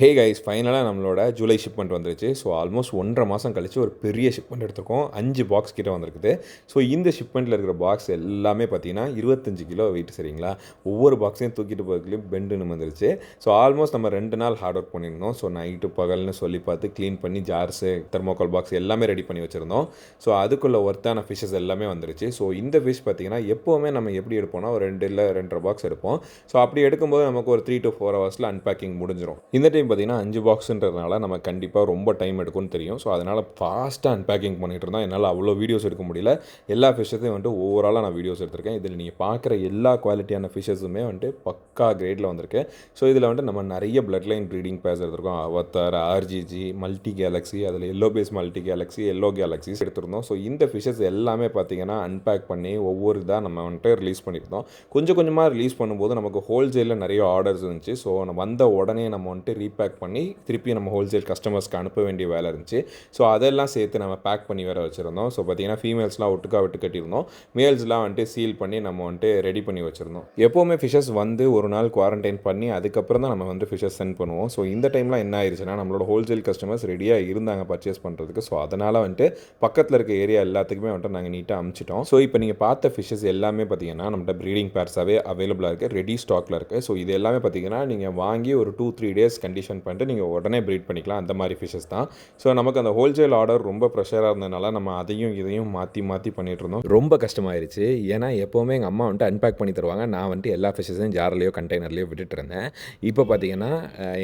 Hey guys, ஃபைனலாக நம்மளோட July shipment வந்துருச்சு. ஸோ ஆல்மோஸ்ட் 1.5 மாதம் கழிச்சு ஒரு பெரிய ஷிப்மெண்ட் எடுத்திருக்கோம். 5 பாக்ஸ் கிட்ட வந்திருக்குது. ஸோ இந்த ஷிப்மெண்ட்டில் இருக்கிற பாக்ஸ் எல்லாமே பார்த்தீங்கன்னா 25 கிலோ வெயிட், சரிங்களா? ஒவ்வொரு பாக்ஸையும் தூக்கிட்டு போகிறதுலேயும் பெண்டுன்னு வந்துருச்சு. ஸோ ஆல்மோஸ்ட் நம்ம 2 நாள் ஹார்ட் ஒர்க் பண்ணியிருந்தோம். ஸோ நைட்டு பகல்னு சொல்லி பார்த்து க்ளீன் பண்ணி ஜார்ஸு, தெர்மோகால் பாக்ஸ் எல்லாமே ரெடி பண்ணி வச்சுருந்தோம். ஸோ அதுக்குள்ளே ஒர்த்தான ஃபிஷ்ஷஸ் எல்லாமே வந்துருச்சு. ஸோ இந்த ஃபிஷ் பார்த்தீங்கன்னா எப்போவுமே நம்ம எப்படி எடுப்போம்னா ஒரு 2 இல்லை 2.5 பாக்ஸ் எடுப்போம். ஸோ அப்படி எடுக்கும்போது நமக்கு ஒரு 3 to 4 ஹவர்ஸில் அன்பேக்கிங் முடிஞ்சிடும். இந்த டைம் பார்த்தீங்கன்னா 5 பாக்ஸுன்றதுனால நம்ம கண்டிப்பாக ரொம்ப டைம் எடுக்கும்னு தெரியும். ஸோ அதனால் ஃபாஸ்ட்டாக அன்பேக்கிங் பண்ணிகிட்டு இருந்தோம். என்னால் அவ்வளோ வீடியோஸ் எடுக்க முடியல. எல்லா ஃபிஷ்ஷஸையும் வந்துட்டு ஓவராலாக நான் வீடியோஸ் எடுத்திருக்கேன். இதில் நீங்கள் பார்க்குற எல்லா குவாலிட்டியான ஃபிஷ்ஷஸுமே வந்துட்டு பக்கா கிரேடில் வந்திருக்கு. ஸோ இதில் வந்துட்டு நம்ம நிறைய பிளட் லைன் ப்ரீடிங் பேர்ஸ் எடுத்திருக்கோம். அவத்தார், ஆர்ஜிஜி, மல்டி கேலக்ஸி, அதில் yellow base multi galaxy, yellow galaxies எடுத்திருந்தோம். ஸோ இந்த ஃபிஷ்ஷஸ் எல்லாமே பார்த்தீங்கன்னா அன்பேக் பண்ணி ஒவ்வொரு இதாக நம்ம வந்துட்டு ரிலீஸ் பண்ணியிருந்தோம். கொஞ்சம் கொஞ்சமாக ரிலீஸ் பண்ணும்போது நமக்கு ஹோல்சேலில் நிறைய ஆர்டர்ஸ் இருந்துச்சு. ஸோ வந்த உடனே நம்ம வந்துட்டு ரீபேக் பண்ணி திருப்பி நம்ம ஹோல்சேல் கஸ்டமர்ஸ்க்கு அனுப்ப வேண்டிய வேலை இருந்துச்சு. ஸோ அதெல்லாம் சேர்த்து நம்ம பேக் பண்ணி வேறு வச்சுருந்தோம். ஸோ பார்த்தீங்கன்னா ஃபீமேல்ஸ்லாம் ஒட்டுக்கா விட்டு கட்டியிருந்தோம். மேல்ஸ்லாம் வந்துட்டு சீல் பண்ணி நம்ம வந்துட்டு ரெடி பண்ணி வச்சுருந்தோம். எப்போவுமே ஃபிஷஸ் வந்து ஒரு நாள் குவாரண்டைன் பண்ணி அதுக்கப்புறம் தான் நம்ம வந்து ஃபிஷஸ் சென்ட் பண்ணுவோம். ஸோ இந்த டைம்லாம் என்ன ஆயிடுச்சுன்னா நம்மளோட ஹோல்சேல் கஸ்டமர்ஸ் ரெடியாக இருந்தாங்க பர்ச்சேஸ் பண்ணுறதுக்கு. ஸோ அதனால் வந்துட்டு பக்கத்தில் இருக்க ஏரியா எல்லாத்துக்குமே வந்துட்டு நாங்கள் நீட்டாக அமுச்சிட்டோம். ஸோ இப்போ நீங்கள் பார்த்த ஃபிஷஸ் எல்லாமே பார்த்தீங்கன்னா நம்மகிட்ட ப்ரீடிங் பேர்ஸாகவே அவைலபிளாக இருக்குது, ரெடி ஸ்டாக்கில் இருக்குது. ஸோ இது எல்லாமே பார்த்தீங்கன்னா நீங்கள் வாங்கி ஒரு 2-3 டேஸ் கண்டிஷன் பண்ணிட்டு நீங்கள் உடனே ப்ரீட் பண்ணிக்கலாம். அந்த மாதிரி ஃபிஷஸ் தான். ஸோ நமக்கு அந்த ஹோல்சேல் ஆர்டர் ரொம்ப ப்ரெஷராக இருந்ததுனால நம்ம அதையும் இதையும் மாற்றி பண்ணிட்டு இருந்தோம். ரொம்ப கஷ்டமாயிருச்சு. ஏன்னா எப்போவுமே எங்கள் அம்மா வந்துட்டு அன்பேக் பண்ணி தருவாங்க. நான் வந்துட்டு எல்லா ஃபிஷஸையும் ஜார்லையோ கண்டெய்னர்லையோ விட்டுட்டு இருந்தேன். இப்போ பார்த்தீங்கன்னா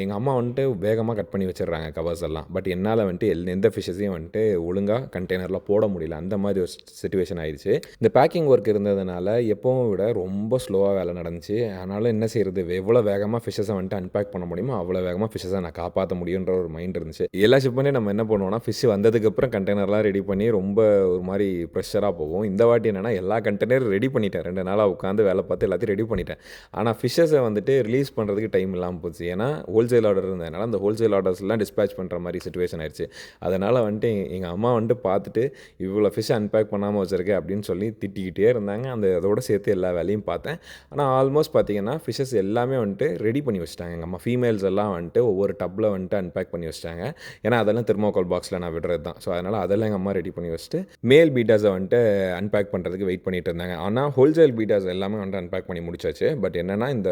எங்கள் அம்மா வந்துட்டு வேகமாக கட் பண்ணி வச்சிடுறாங்க கவர்ஸ் எல்லாம். பட் என்னால் வந்துட்டு எந்த ஃபிஷஸையும் வந்துட்டு ஒழுங்காக கண்டெய்னரில் போட முடியல. அந்த மாதிரி ஒரு சிச்சுவேஷன் ஆயிடுச்சு. இந்த பேக்கிங் ஒர்க் இருந்ததுனால எப்போவும் விட ரொம்ப ஸ்லோவாக வேலை நடந்துச்சு. அதனால் என்ன செய்கிறது, எவ்வளோ வேகமாக ஃபிஷஸை வந்துட்டு அன்பேக் பண்ண முடியுமோ அவ்வளோ வேகமாக ஃபிஷஸை நான் காப்பாற்ற முடியுன்ற ஒரு மைண்ட் இருந்துச்சு. எல்லா ஷிப்மெண்ட்டையும் நம்ம என்ன பண்ணுவோம்னா ஃபிஷ் வந்ததுக்கப்புறம் கண்டெய்னர்லாம் ரெடி பண்ணி ரொம்ப ஒரு மாதிரி ப்ரெஷராக போகும். இந்த வாட்டி என்னென்னா எல்லா கண்டெய்னரும் ரெடி பண்ணிட்டேன். 2 நாளாக உட்காந்து வேலை பார்த்து எல்லாத்தையும் ரெடி பண்ணிட்டேன். ஆனால் ஃபிஷ்ஷஸை வந்துட்டு ரிலீஸ் பண்ணுறதுக்கு டைம் இல்லாமல் போச்சு. ஏன்னா ஹோல்சேல் ஆர்டர் இருந்ததுனால அந்த ஹோல்சேல் ஆர்டர்ஸ்லாம் டிஸ்பேச் பண்ணுற மாதிரி சிச்சுவேஷன் ஆயிடுச்சு. அதனால் வந்துட்டு எங்கள் அம்மா வந்துட்டு பார்த்துட்டு இவ்வளோ ஃபிஷ் அன்பேக் பண்ணாமல் வச்சுருக்கேன் அப்படின்னு சொல்லி திட்டிக்கிட்டே இருந்தாங்க. அதோடு சேர்த்து எல்லா வேலையும் பார்த்தேன். ஆனால் ஆல்மோஸ்ட் பார்த்தீங்கன்னா ஃபிஷஸ் எல்லாமே வந்துட்டு ரெடி பண்ணி வச்சுட்டாங்க. எங்கள் அம்மா ஃபீமேல்ஸ் எல்லாம் வந்துட்டு ஒவ்வொரு டப்பில் வந்துட்டு அன்பேக் பண்ணி வச்சிட்டாங்க. ஏன்னா அதெல்லாம் தெர்மோகால் பாக்ஸில் நான் விடுறது தான். ஸோ அதனால் அதெல்லாம் எங்கள் அம்மா ரெடி பண்ணி வச்சுட்டு மேல் பீட்டாஸை வந்துட்டு அன்பேக் பண்ணுறதுக்கு வெயிட் பண்ணிட்டு இருந்தாங்க. ஆனால் ஹோல்சேல் பீட்டாஸ் எல்லாமே வந்துட்டு அன்பேக் பண்ணி முடிச்சாச்சு. பட் என்னென்னா இந்த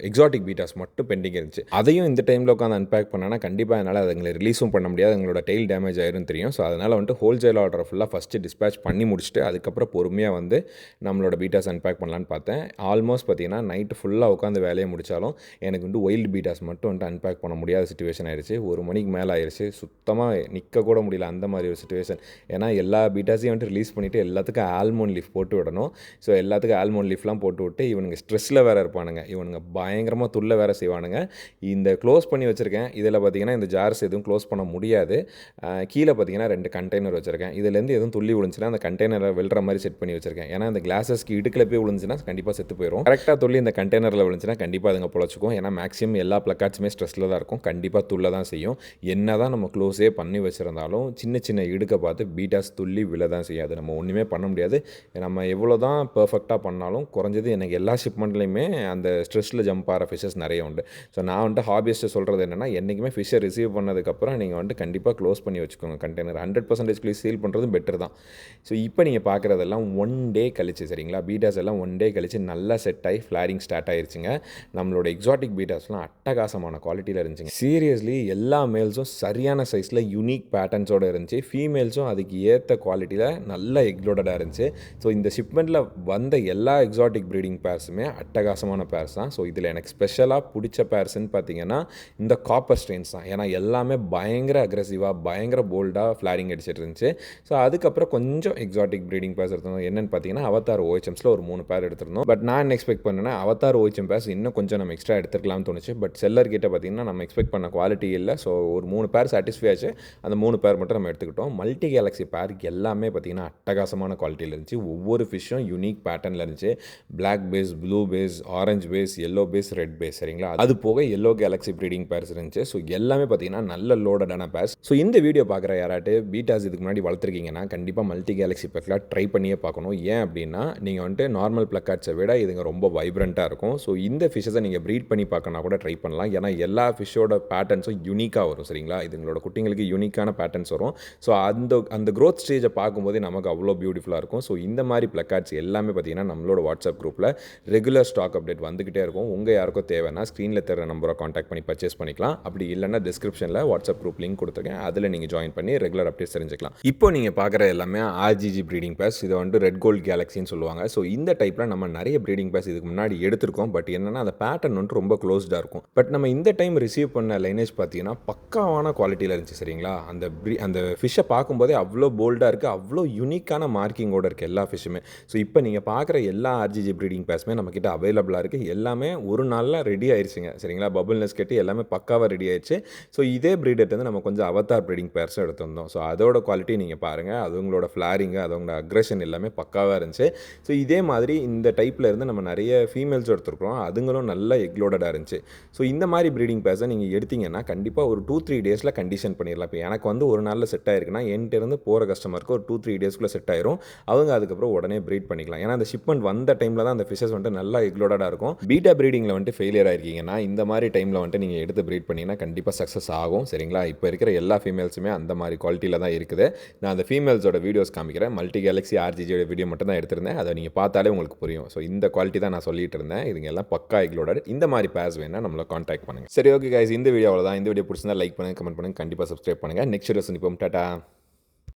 எக்ஸாட்டிக் பீட்டாஸ் மட்டும் பெண்டிங் இருந்துச்சு. அதையும் இந்த டைமில் உட்காந்து அன்பேக் பண்ணால் கண்டிப்பாக என்னால் அதுங்களை ரிலீஸும் பண்ண முடியாது. எங்களோட டெயில் டேமேஜ் ஆயிரும் தெரியும். ஸோ அதனால் வந்துட்டு ஹோல்சேல் ஆர்டரை ஃபுல்லாக ஃபஸ்ட்டு டிஸ்பேச் பண்ணி முடிச்சுட்டு அதுக்கப்புறம் பொறுமையாக வந்து நம்மளோட பீட்டாஸ் அன்பேக் பண்ணலான்னு பார்த்தேன். ஆல்மோஸ்ட் பார்த்தீங்கன்னா நைட்டு ஃபுல்லாக உட்காந்து வேலையை முடித்தாலும் எனக்கு வந்து ஒயில்டு பீட்டாஸ் மட்டும் வந்துட்டு அன்பேக் பண்ண முடியாத சிச்சுவேஷன் ஆயிடுச்சு. 1 மணிக்கு மேலே ஆயிடுச்சு. சுத்தமாக நிற்க கூட முடியல அந்த மாதிரி ஒரு சிச்சுவேஷன். ஏன்னா எல்லா பீட்டாஸையும் வந்துட்டு ரிலீஸ் பண்ணிவிட்டு எல்லாத்துக்கும் ஆல்மோன் லீஃப் போட்டு விடணும். ஸோ எல்லாத்துக்கும் ஆல்மோன் லீஃப்லாம் போட்டு விட்டு இவனுங்க ஸ்ட்ரெஸ்ஸில் வேறு இருப்பானுங்க. இவனுங்க பயங்கரமாக துள்ள வேறு செய்வானுங்க. இந்த க்ளோஸ் பண்ணி வச்சுருக்கேன். இதில் பார்த்தீங்கன்னா இந்த ஜார்ஸ் எதுவும் க்ளோஸ் பண்ண முடியாது. கீழே பார்த்தீங்கன்னா 2 கண்டெய்னர் வச்சுருக்கேன். இதுலேருந்து எதுவும் துள்ளி விழுந்துச்சுன்னா அந்த கண்டெய்னரை வெல்ற மாதிரி செட் பண்ணி வச்சுருக்கேன். ஏன்னா அந்த கிளாஸஸ்க்கு இடுக்கில் போய் விழுந்துச்சுன்னா கண்டிப்பாக செத்து போயிடும். கரெக்டாக துள்ளி இந்த கண்டெய்னரில் விழுந்துச்சுன்னா கண்டிப்பாக அதுங்க பொழைச்சிக்கும். ஏன்னா மேக்ஸிமம் எல்லா பிளக்கார்ட்ஸுமே ஸ்ட்ரெஸ்ஸில் தான் இருக்கும். கண்டிப்பாக துள்ள தான் செய்யும். என்ன தான் நம்ம க்ளோஸே பண்ணி வச்சுருந்தாலும் சின்ன சின்ன இடுக்க பார்த்து பீட்டாஸ் துள்ளி விழ தான் செய்யும். அது நம்ம ஒன்றுமே பண்ண முடியாது. நம்ம எவ்வளோ தான் பர்ஃபெக்டாக பண்ணாலும் குறைஞ்சது எனக்கு எல்லா ஷிப்மெண்ட்லேயுமே அந்த ஸ்ட்ரெஸ்ஸில் ஜம்ப் ஆகிற ஃபிஷஸ் நிறைய உண்டு. ஸோ நான் வந்துட்டு ஹாபியஸ்ட்டு சொல்கிறது என்னென்னா என்றைக்குமே ஃபிஷ்ஷை ரிசீவ் பண்ணதுக்கப்புறம் நீங்கள் வந்துட்டு கண்டிப்பாக க்ளோஸ் பண்ணி வச்சுக்கோங்க. கண்டெய்னர் 100% சீல் பண்ணுறதும் பெட்டர் தான். ஸோ இப்போ நீங்கள் பார்க்குறதெல்லாம் 1 டே கழிச்சு, சரிங்களா? பீட்டாஸ் எல்லாம் 1 டே கழிச்சு நல்லா செட் ஆகி ஃப்ளாரிங் ஸ்டார்ட் ஆயிருச்சுங்க. நம்மளோட எக்ஸாட்டிக் பீட்டாஸ்லாம் அட்டகாசமான குவாலிட்டியில் இருந்துச்சுங்க. சீரியஸ்லி எல்லா மேல்ஸும் சரியான சைஸில் யூனிக் பேட்டர்ன்ஸோடு இருந்துச்சு. ஃபீமேல்ஸும் அதுக்கு ஏற்ற குவாலிட்டியில் நல்ல எக்லோடடாக இருந்துச்சு. ஸோ இந்த ஷிப்மெண்ட்டில் வந்த எல்லா எக்ஸாட்டிக் ப்ரீடிங் பேர்ஸுமே அட்டகாசமான பேர்ஸ் தான். ஸோ இதில் எனக்கு ஸ்பெஷலாக பிடிச்ச பேர்ஸ்ன்னு பார்த்தீங்கன்னா இந்த காப்பர் ஸ்ட்ரெயின்ஸ் தான். ஏன்னா எல்லாமே பயங்கர அக்ரெசிவாக பயங்கர போல்டாக ஃப்ளாரிங் அடிச்சிட்டு இருந்துச்சு. ஸோ அதுக்கப்புறம் கொஞ்சம் எக்ஸாட்டிக் ப்ரீடிங் பேர்ஸ் எடுத்திருந்தோம். என்னென்னு பார்த்தீங்கன்னா அவத்தார் ஓஹெச்எம்ஸில் ஒரு 3 பேர் எடுத்திருந்தோம். பட் நான் என்ன எக்ஸ்பெக்ட் பண்ணேன்னா அவத்தார் ஓஹெச்எம் பேர்ஸ் இன்னும் கொஞ்சம் நம்ம எக்ஸ்ட்ரா எடுத்துக்கலாம்னு தோணுச்சு. பட் செல்லர் கிட்ட பார்த்தீங்கன்னா நம்ம எக்ஸ்பெக்ட் பண்ண குவாலிட்டி இல்லை. ஸோ ஒரு 3 பேர் சாட்டிஸ்ஃபை ஆச்சு. அந்த 3 பேர் மட்டும் நம்ம எடுத்துக்கிட்டோம். மல்டி கேலக்ஸி பேர் எல்லாமே பார்த்தீங்கன்னா அட்டகாசமான குவாலிட்டியில் இருந்துச்சு. ஒவ்வொரு ஃபிஷ்ஷும் யூனிக் பேட்டர்னில் இருந்துச்சு. Black base, blue base, orange base, yellow base, red base, சரிங்களா? அது போக எல்லோ கேலக்ஸி ப்ரீடிங் பேர்ஸ் இருந்துச்சு. ஸோ எல்லாமே பார்த்தீங்கன்னா நல்ல லோடடான பேர்ஸ். ஸோ இந்த வீடியோ பார்க்குற யாராட்டு பீட்டாஸ் இதுக்கு முன்னாடி வளர்த்துருக்கீங்கன்னா கண்டிப்பாக மல்டி கேலக்ஸி பேக்லாம் ட்ரை பண்ணியே பார்க்கணும். ஏன் அப்படின்னா நீங்கள் வந்துட்டு நார்மல் பிளக்கார்ட்ஸை விட இதுங்க ரொம்ப வைப்ரண்ட்டாக இருக்கும். ஸோ இந்த ஃபிஷ்ஷஸை நீங்கள் ப்ரீட் பண்ணி பார்க்கணும் கூட ட்ரை பண்ணலாம். ஏன்னா எல்லா ஃபிஷ்ஷோட பேட்டர்ன்ஸும் யூனிக்காக வரும் சரிங்களா. இதுங்களோட குட்டிங்களுக்கு யூனிக்கான பேட்டர்ன்ஸ் வரும். ஸோ அந்த க்ரோத் ஸ்டேஜை பார்க்கும்போதே நமக்கு அவ்வளோ பியூட்டிஃபுல்லாக இருக்கும். ஸோ இந்த மாதிரி பிளக்கார்ட்ஸ் எல்லாமே பார்த்தீங்கன்னா நம்மளோட வாட்ஸ்அப் குரூப்பில் ரெகுலர் ஸ்டாக் அப்டேட் வந்துக்கிட்டே இருக்கும். உங்கள் யாருக்கும் தேவைன்னா ஸ்க்ரீனில் தர நம்பரை காண்டாக்ட் பண்ணி பர்ச்சேஸ் பண்ணிக்கலாம். அப்படி இல்லைன்னா டிஸ்கிரிப்ஷனில் வாட்ஸ்அப் குரூப் லிங்க் கொடுத்துருக்கேன், அதில் நீங்கள் ஜாயின் பண்ணி ரெகுலர் அப்டேட்ஸ் தெரிஞ்சுக்கலாம். இப்போ நீங்கள் பார்க்குற எல்லாமே ஆர்ஜிஜி ப்ரீடிங் பேஸ். இதை வந்து ரெட் கோல்ட் கேலக்ஸின்னு சொல்லுவாங்க. ஸோ இந்த டைப்பில் நம்ம நிறைய ப்ரீடிங் பேஸ் இதுக்கு முன்னாடி எடுத்திருக்கோம். பட் என்னென்னா அந்த பேட்டர்ன் வந்து ரொம்ப க்ளோஸ்டாக இருக்கும். பட் நம்ம இந்த டைம் ரிசீவ் பண்ண லைனேஜ் பார்த்தீங்கன்னா பக்காவான குவாலிட்டியில் இருந்துச்சு சரிங்களா. அந்த ஃபிஷ்ஷை பார்க்கும்போதே அவ்வளோ போல்டாக இருக்குது, அவ்வளோ யூனிக்கான மார்க்கிங்கோடு இருக்குது எல்லா ஃபிஷ்ஷுமே. ஸோ இப்போ நீங்கள் பார்க்குற எல்லா ஆர்ஜிஜி ப்ரீடிங் பேஸுமே நம்மக்கிட்ட அவைலபிளாக இருக்குது. எல்லாமே ஒரு நாளில் ரெடி ஆயிடுச்சுங்க சரிங்களா. பபுள் நெஸ்ட் கட்டி எல்லாமே பக்காவாக ரெடி ஆயிடுச்சு. ஸோ இதே ப்ரீடர்ட்டு வந்து நம்ம கொஞ்சம் அவதார் ப்ரீடிங் பேர்ஸும் எடுத்திருந்தோம். ஸோ அதோட குவாலிட்டி நீங்கள் பாருங்கள், அதுங்களோட ஃப்ளாரிங்கு அதோட அக்ரெஷன் எல்லாமே பக்காவாக இருந்துச்சு. ஸோ இதே மாதிரி இந்த டைப்பில் இருந்து நம்ம நிறைய ஃபீமேல்ஸ் எடுத்துருக்குறோம், அதுங்களும் நல்ல எக்லோடடாக இருந்துச்சு. ஸோ இந்த மாதிரி ப்ரீடிங் பேர்ஸை நீங்கள் எடுத்திங்கன்னா கண்டிப்பாக ஒரு 2-3 டேஸில் கண்டிஷன் பண்ணிடலாம். இப்போ எனக்கு வந்து ஒரு நாளில் செட் ஆயிருக்குன்னா என்கிட்ட இருந்து போகிற கஸ்டமருக்கு ஒரு 2-3 டேஸ்க்குள்ளே செட் ஆயிரும். அவங்க அதுக்கப்புறம் உடனே ப்ரீட் பண்ணிக்கலாம். ஏன்னா அந்த ஷிப்மெண்ட் வந்த டைமில் தான் அந்த ஃபிஷஸ் வந்துட்டு நல்லா எக்லோடடாக இருக்கும். பீட்டா ப்ரீடிங்கில் வந்துட்டு ஃபெயிலியர் ஆயிருக்கீங்கன்னா இந்த மாதிரி டைமில் வந்துட்டு நீங்கள் எடுத்து ப்ரீட் பண்ணிங்கன்னா கண்டிப்பாக சக்ஸஸ் ஆகும் சரிங்களா. இப்போ இருக்கிற எல்லா ஃபீமேல்ஸுமே அந்த மாதிரி குவாலிட்டியில் தான் இருக்குது. நான் அந்த ஃபீமேல்ஸோட வீடியோஸ் காமிக்கிறேன். மல்டி கேலக்ஸி ஆர்ஜிஜியோட வீடியோ மட்டும் தான் எடுத்திருந்தேன், அதை நீங்கள் பார்த்தாலே உங்களுக்கு புரியும். ஸோ இந்த குவாலிட்டி தான் நான் சொல்லிட்டு இருந்தேன். இதுங்க எல்லாம் பக்கா எக்லோடட். இந்த மாதிரி பேர்ஸ் வேணால் நம்மளை காண்டாக்ட் பண்ணுங்கள். சரி ஓகே கைஸ், இந்த வீடியோ அவ்வளோதான். இந்த வீடியோ பிடிச்சிருந்தா லைக் பண்ணுங்கள், கமெண்ட் பண்ணுங்கள், கண்டிப்பாக சப்ஸ்கிரைப் பண்ணுங்கள். நெக்ஸ்ட் வீடியோஸ் இப்போ டாடா.